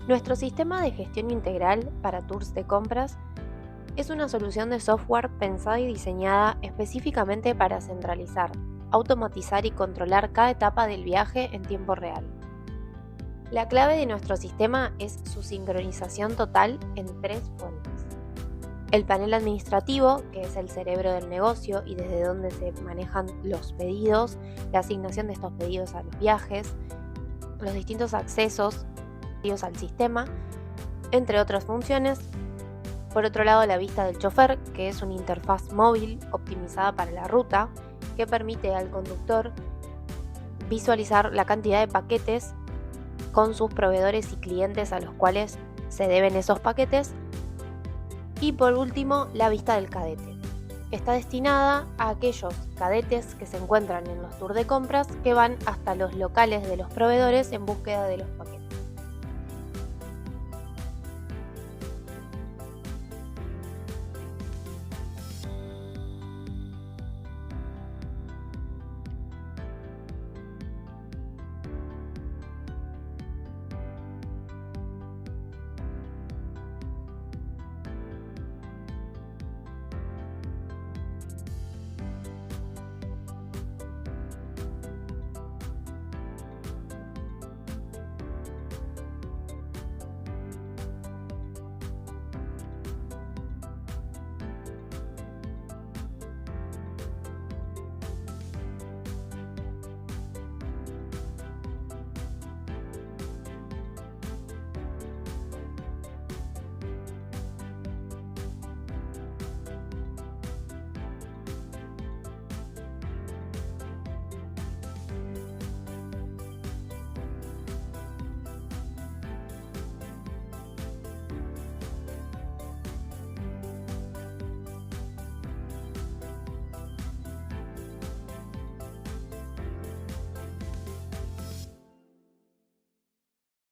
Nuestro sistema de gestión integral para Tours de Compras es una solución de software pensada y diseñada específicamente para centralizar, automatizar y controlar cada etapa del viaje en tiempo real. La clave de nuestro sistema es su sincronización total en 3 fuentes. El panel administrativo, que es el cerebro del negocio y desde donde se manejan los pedidos, la asignación de estos pedidos a los viajes, los distintos accesos al sistema, entre otras funciones. Por otro lado, la Vista del Chofer, que es una interfaz móvil optimizada para la ruta, que permite al conductor visualizar la cantidad de paquetes con sus proveedores y clientes a los cuales se deben esos paquetes. Y por último, la Vista del Cadete, que está destinada a aquellos cadetes que se encuentran en los tours de compras que van hasta los locales de los proveedores en búsqueda de los paquetes.